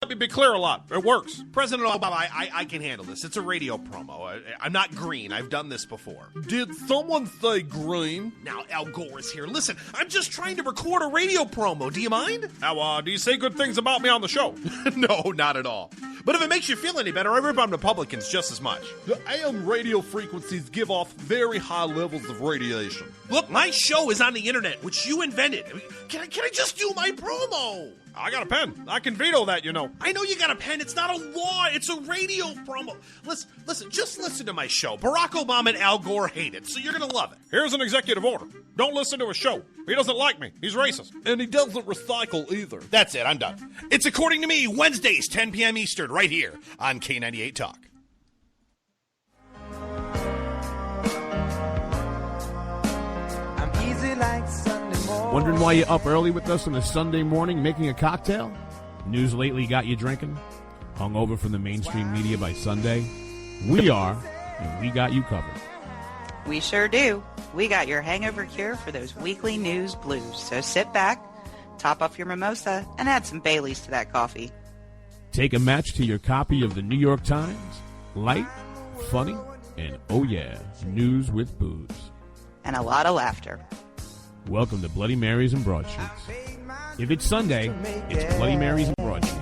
Let me be clear a lot. It works. President Obama, I can handle this. It's a radio promo. I'm not green. I've done this before. Did someone say green? Now, Al Gore is here. Listen, I'm just trying to record a radio promo. Do you mind? Now, do you say good things about me on the show? No, not at all. But if it makes you feel any better, I rip on Republicans just as much. The AM radio frequencies give off very high levels of radiation. Look, my show is on the internet, which you invented. Can I just do my promo? I got a pen. I can veto that, you know. I know you got a pen. It's not a law. It's a radio promo. Listen, just listen to my show. Barack Obama and Al Gore hate it, so you're going to love it. Here's an executive order. Don't listen to his show. He doesn't like me. He's racist. And he doesn't recycle either. That's it. I'm done. It's According to Me, Wednesdays, 10 p.m. Eastern, right here on K98 Talk. I'm easy like Sunday morning. Wondering why you're up early with us on a Sunday morning making a cocktail? News lately got you drinking? Hung over from the mainstream media by Sunday? We are, and we got you covered. We sure do. We got your hangover cure for those weekly news blues. So sit back, top off your mimosa, and add some Baileys to that coffee. Take a match to your copy of the New York Times. Light, funny, and oh yeah, news with booze. And a lot of laughter. Welcome to Bloody Marys and Broadsheets. If it's Sunday, it's Bloody Marys and Broadsheets.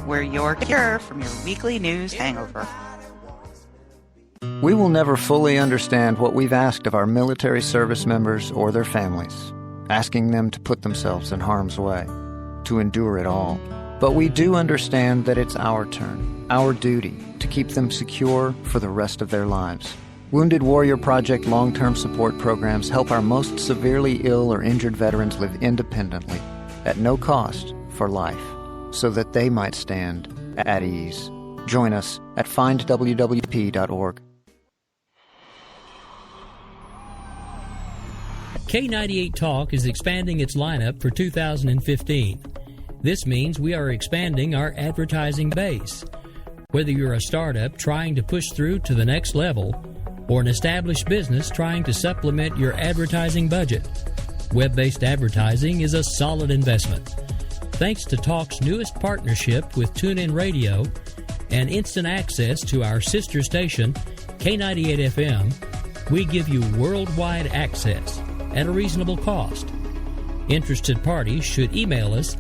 We're your cure from your weekly news hangover. We will never fully understand what we've asked of our military service members or their families, asking them to put themselves in harm's way, to endure it all. But we do understand that it's our turn, our duty, to keep them secure for the rest of their lives. Wounded Warrior Project long-term support programs help our most severely ill or injured veterans live independently, at no cost, for life, so that they might stand at ease. Join us at findwwp.org. K98 Talk is expanding its lineup for 2015. This means we are expanding our advertising base. Whether you're a startup trying to push through to the next level or an established business trying to supplement your advertising budget, web-based advertising is a solid investment. Thanks to Talk's newest partnership with TuneIn Radio and instant access to our sister station, K98 FM, we give you worldwide access at a reasonable cost. Interested parties should email us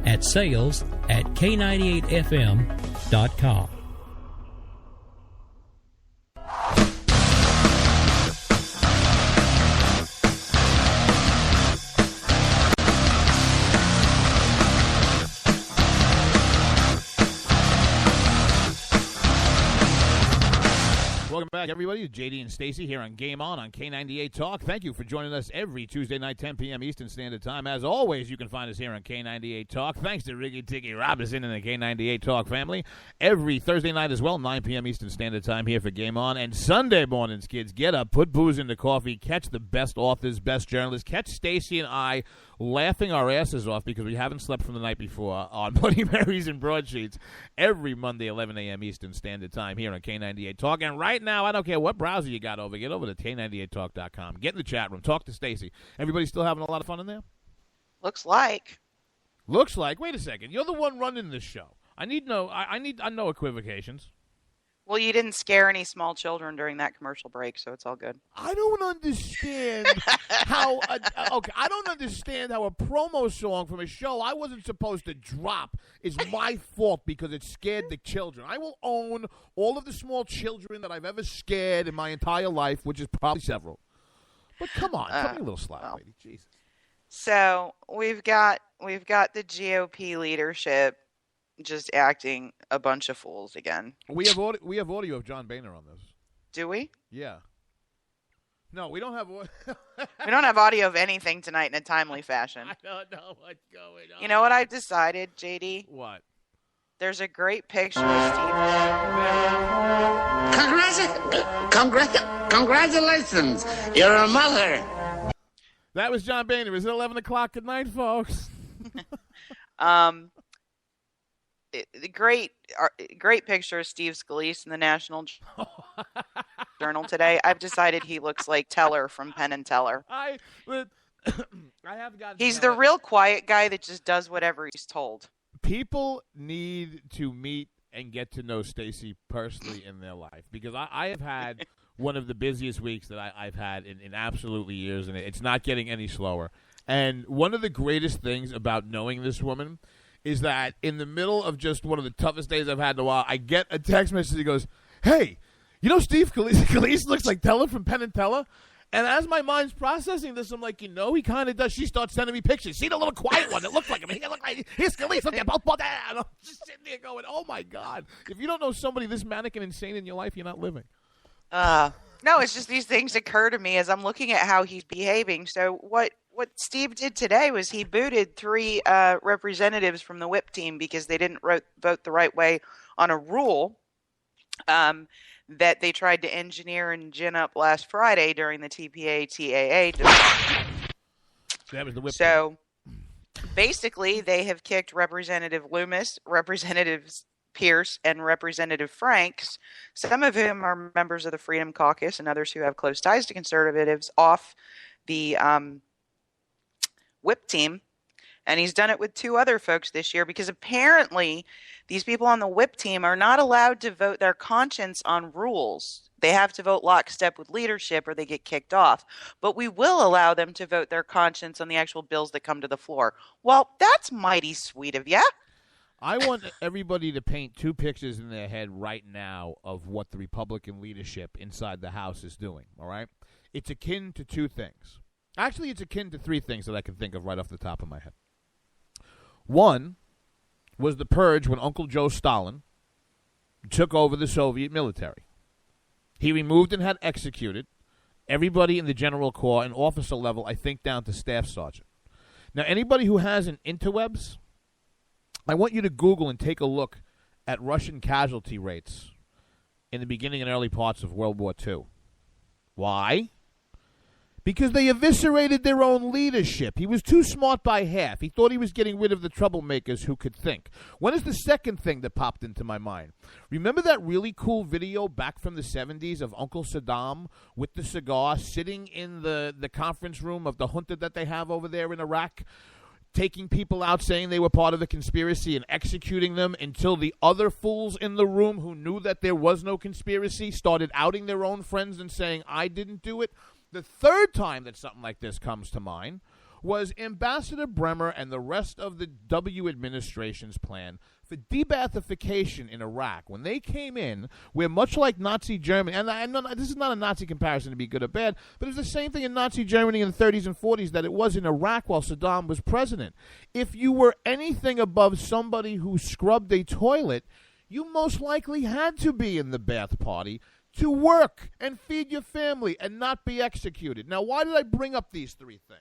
at sales@k98fm.com. Welcome back, everybody. JD and Stacey here on Game On K98 Talk. Thank you for joining us every Tuesday night, 10 p.m. Eastern Standard Time. As always, you can find us here on K98 Talk. Thanks to Ricky Ticky Robinson and the K98 Talk family. Every Thursday night as well, 9 p.m. Eastern Standard Time here for Game On. And Sunday mornings, kids, get up, put booze in the coffee, catch the best authors, best journalists, catch Stacey and I laughing our asses off because we haven't slept from the night before on Bloody Marys and Broadsheets every Monday, 11 a.m. Eastern Standard Time here on K98 Talk. And right now, I don't care what browser you got over. Get over to K98Talk.com. Get in the chat room. Talk to Stacey. Everybody still having a lot of fun in there? Looks like. Looks like. Wait a second. You're the one running this show. I need no equivocations. Well, you didn't scare any small children during that commercial break, so it's all good. I don't understand how. I don't understand how a promo song from a show I wasn't supposed to drop is my fault because it scared the children. I will own all of the small children that I've ever scared in my entire life, which is probably several. But come on, cut me a little slack, lady. Jesus. So we've got the GOP leadership just acting a bunch of fools again. We have audio of John Boehner on this. Do we? Yeah. No, we don't have audio. We don't have audio of anything tonight in a timely fashion. I don't know what's going on. You know what I've decided, JD? What? There's a great picture of Steve. Congratulations! You're a mother. That was John Boehner. It's 11 o'clock at night, folks. The great picture of Steve Scalise in the National Journal today. I've decided he looks like Teller from Penn and Teller. I have got. He's the real quiet guy that just does whatever he's told. People need to meet and get to know Stacey personally in their life because I have had one of the busiest weeks that I've had in absolutely years, and it's not getting any slower. And one of the greatest things about knowing this woman is that in the middle of just one of the toughest days I've had in a while, I get a text message that goes, "Hey, you know Steve Scalise looks like Teller from Penn and Teller?" And as my mind's processing this, I'm like, he kind of does. She starts sending me pictures. See the little quiet one that looks like him? He look like here's Scalise. Look at both. And I'm just sitting there going, "Oh my God! If you don't know somebody this manic and insane in your life, you're not living." No, it's just these things occur to me as I'm looking at how he's behaving. So what Steve did today was he booted 3 representatives from the whip team because they didn't vote the right way on a rule that they tried to engineer and gin up last Friday during the TPA-TAA debate. So that was the whip So basically they have kicked Representative Loomis, Representatives Pierce, and Representative Franks, some of whom are members of the Freedom Caucus and others who have close ties to conservatives, off the whip team. And he's done it with 2 other folks this year because apparently these people on the whip team are not allowed to vote their conscience on rules. They have to vote lockstep with leadership or they get kicked off. But we will allow them to vote their conscience on the actual bills that come to the floor. Well, that's mighty sweet of ya. I want everybody to paint 2 pictures in their head right now of what the Republican leadership inside the House is doing, all right? It's akin to 2 things. Actually, it's akin to 3 things that I can think of right off the top of my head. One was the purge when Uncle Joe Stalin took over the Soviet military. He removed and had executed everybody in the general corps and officer level, I think down to staff sergeant. Now, anybody who has an interwebs, I want you to Google and take a look at Russian casualty rates in the beginning and early parts of World War II. Why? Because they eviscerated their own leadership. He was too smart by half. He thought he was getting rid of the troublemakers who could think. What is the second thing that popped into my mind? Remember that really cool video back from the 70s of Uncle Saddam with the cigar sitting in the conference room of the junta that they have over there in Iraq, taking people out saying they were part of a conspiracy and executing them until the other fools in the room who knew that there was no conspiracy started outing their own friends and saying, I didn't do it? The third time that something like this comes to mind was Ambassador Bremer and the rest of the W administration's plan for de-Baathification in Iraq. When they came in, we're much like Nazi Germany, and this is not a Nazi comparison to be good or bad, but it was the same thing in Nazi Germany in the 30s and 40s that it was in Iraq while Saddam was president. If you were anything above somebody who scrubbed a toilet, you most likely had to be in the Ba'ath Party to work and feed your family and not be executed. Now, why did I bring up these 3 things?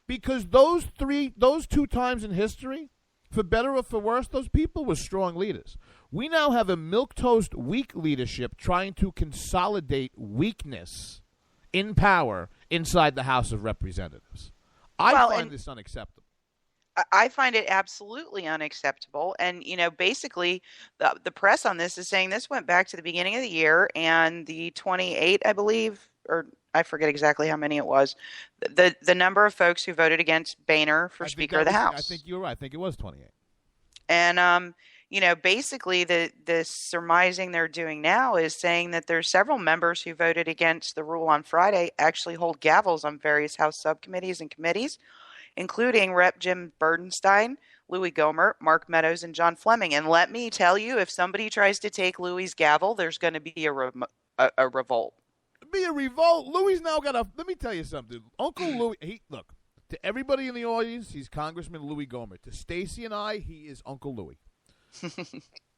Because those 2 times in history, for better or for worse, those people were strong leaders. We now have a milquetoast weak leadership trying to consolidate weakness in power inside the House of Representatives. I find this unacceptable. I find it absolutely unacceptable. And, basically the press on this is saying this went back to the beginning of the year, and the 28, I believe, or I forget exactly how many it was, the number of folks who voted against Boehner for Speaker of the House. I think you're right. I think it was 28. And, basically the surmising they're doing now is saying that there's several members who voted against the rule on Friday actually hold gavels on various House subcommittees and committees, including Rep. Jim Burdenstein, Louis Gohmert, Mark Meadows, and John Fleming. And let me tell you, if somebody tries to take Louis's gavel, there's going to be a revolt. Be a revolt. Louis now got a. Let me tell you something. Uncle Louis. Look, to everybody in the audience, he's Congressman Louis Gohmert. To Stacey and I, he is Uncle Louis.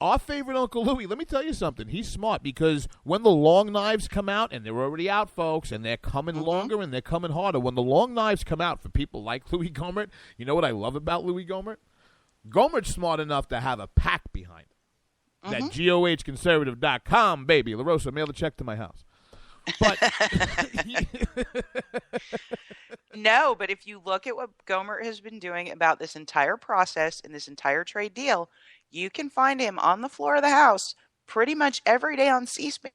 Our favorite Uncle Louis. Let me tell you something. He's smart, because when the long knives come out, and they're already out, folks, and they're coming longer and they're coming harder. When the long knives come out for people like Louis Gohmert, you know what I love about Louis Gohmert? Gohmert's smart enough to have a pack behind him. That GOHconservative.com, baby. LaRosa, mail the check to my house. But no, but if you look at what Gohmert has been doing about this entire process and this entire trade deal, you can find him on the floor of the House pretty much every day on C-SPAN,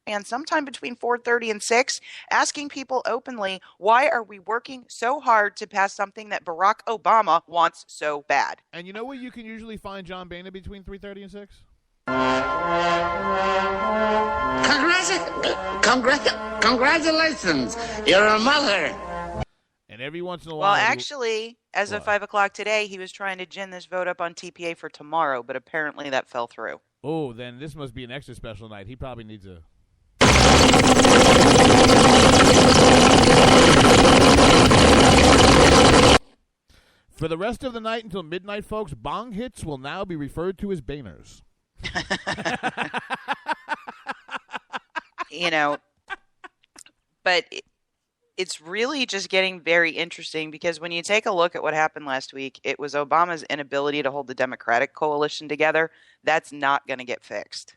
and sometime between 4:30 and 6, asking people openly, why are we working so hard to pass something that Barack Obama wants so bad? And you know where you can usually find John Boehner between 3:30 and 6? Congratulations, you're a mother. And every once in a while... Well, actually, as of 5 o'clock today, he was trying to gin this vote up on TPA for tomorrow, but apparently that fell through. Oh, then this must be an extra special night. He probably needs a... For the rest of the night until midnight, folks, bong hits will now be referred to as Boehners. But it's really just getting very interesting, because when you take a look at what happened last week, it was Obama's inability to hold the Democratic coalition together. That's not going to get fixed.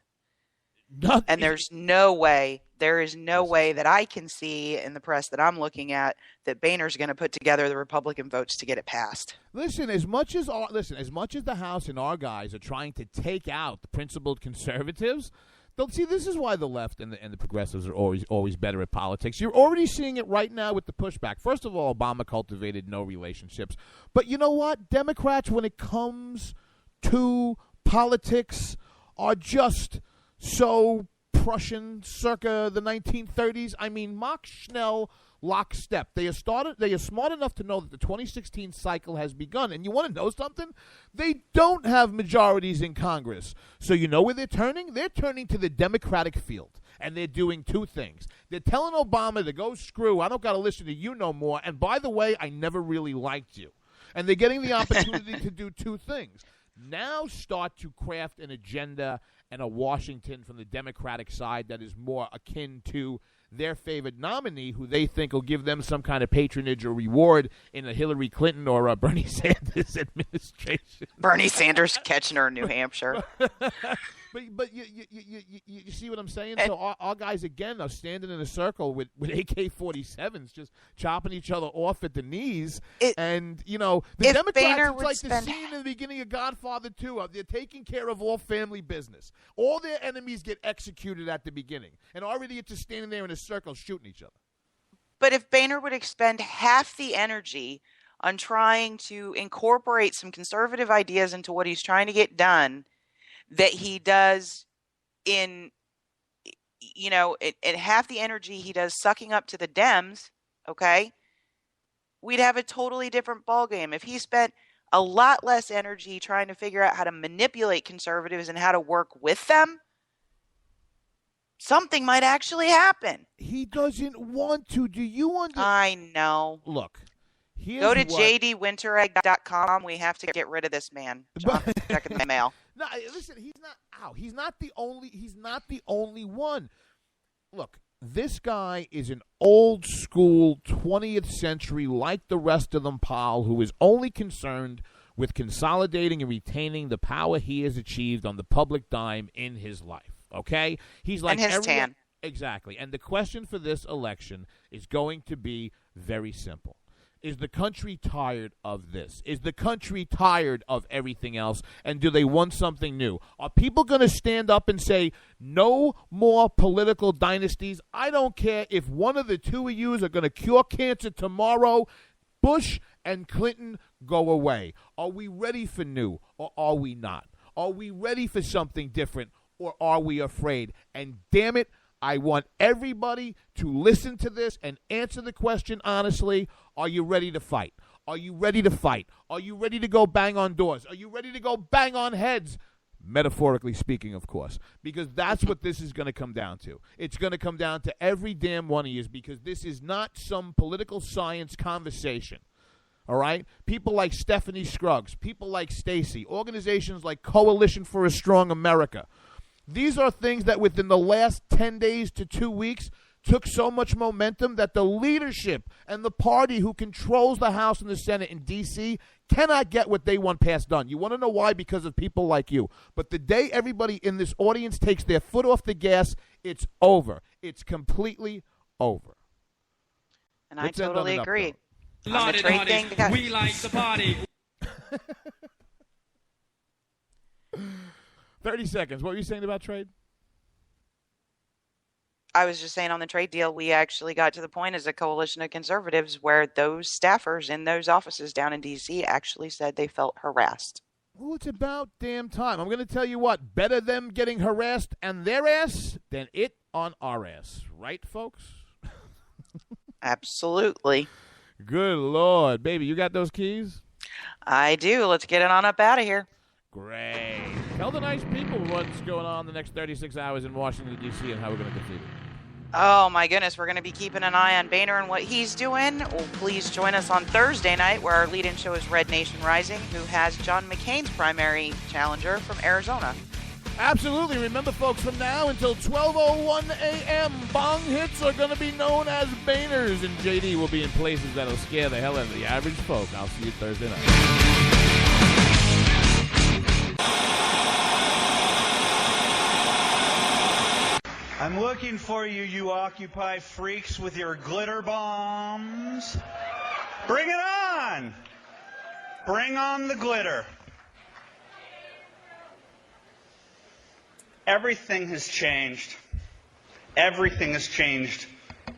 And there is no way that I can see in the press that I'm looking at that Boehner's going to put together the Republican votes to get it passed. Listen, as much as the House and our guys are trying to take out the principled conservatives, see, this is why the left and the progressives are always better at politics. You're already seeing it right now with the pushback. First of all, Obama cultivated no relationships. But you know what? Democrats, when it comes to politics, are just so Prussian, circa the 1930s. I mean, Max Schnell, lockstep. They are smart enough to know that the 2016 cycle has begun. And you want to know something? They don't have majorities in Congress. So you know where they're turning? They're turning to the Democratic field. And they're doing two things. They're telling Obama to go screw. I don't got to listen to you no more. And by the way, I never really liked you. And they're getting the opportunity to do two things. Now start to craft an agenda and a Washington from the Democratic side that is more akin to their favorite nominee, who they think will give them some kind of patronage or reward in a Hillary Clinton or a Bernie Sanders administration. Bernie Sanders catching her in New Hampshire. But you see what I'm saying? So our guys, again, are standing in a circle with AK-47s, just chopping each other off at the knees. The Democrats, it's like the scene in the beginning of Godfather 2. They're taking care of all family business. All their enemies get executed at the beginning. And our idiots are standing there in a circle shooting each other. But if Boehner would expend half the energy on trying to incorporate some conservative ideas into what he's trying to get done that he does in half the energy he does sucking up to the Dems, okay, we'd have a totally different ballgame. If he spent a lot less energy trying to figure out how to manipulate conservatives and how to work with them, something might actually happen. He doesn't want to. Do you understand? I know. Look. Go to jdwinteregg.com. We have to get rid of this man. Check in the mail. No, listen, he's not the only one. Look, this guy is an old school 20th century, like the rest of them, pal, who is only concerned with consolidating and retaining the power he has achieved on the public dime in his life. Okay? He's like and his tan. Exactly. And the question for this election is going to be very simple. Is the country tired of this? Is the country tired of everything else? And do they want something new? Are people going to stand up and say, no more political dynasties? I don't care if one of the two of you are going to cure cancer tomorrow. Bush and Clinton go away. Are we ready for new or are we not? Are we ready for something different or are we afraid? And damn it, I want everybody to listen to this and answer the question honestly. Are you ready to fight? Are you ready to fight? Are you ready to go bang on doors? Are you ready to go bang on heads? Metaphorically speaking, of course, because that's what this is going to come down to. It's going to come down to every damn one of you, because this is not some political science conversation. All right? People like Stephanie Scruggs, people like Stacey, organizations like Coalition for a Strong America. These are things that within the last 10 days to 2 weeks took so much momentum that the leadership and the party who controls the House and the Senate in D.C. cannot get what they want passed done. You want to know why? Because of people like you. But the day everybody in this audience takes their foot off the gas, it's over. It's completely over. And I totally agree. Lottie, we like the party. 30 seconds. What were you saying about trade? I was just saying on the trade deal, we actually got to the point as a coalition of conservatives where those staffers in those offices down in D.C. actually said they felt harassed. Well, it's about damn time. I'm going to tell you what, better them getting harassed on their ass than it on our ass. Right, folks? Absolutely. Good Lord. Baby, you got those keys? I do. Let's get it on up out of here. Great. Tell the nice people what's going on the next 36 hours in Washington, D.C. and how we're going to defeat it. Oh, my goodness. We're going to be keeping an eye on Boehner and what he's doing. Well, please join us on Thursday night where our lead-in show is Red Nation Rising, who has John McCain's primary challenger from Arizona. Absolutely. Remember, folks, from now until 12:01 a.m., bong hits are going to be known as Boehners, and JD will be in places that'll scare the hell out of the average folk. I'll see you Thursday night. I'm looking for you, you Occupy freaks with your glitter bombs. Bring it on! Bring on the glitter. Everything has changed. Everything has changed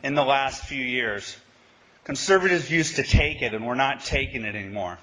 in the last few years. Conservatives used to take it, and we're not taking it anymore.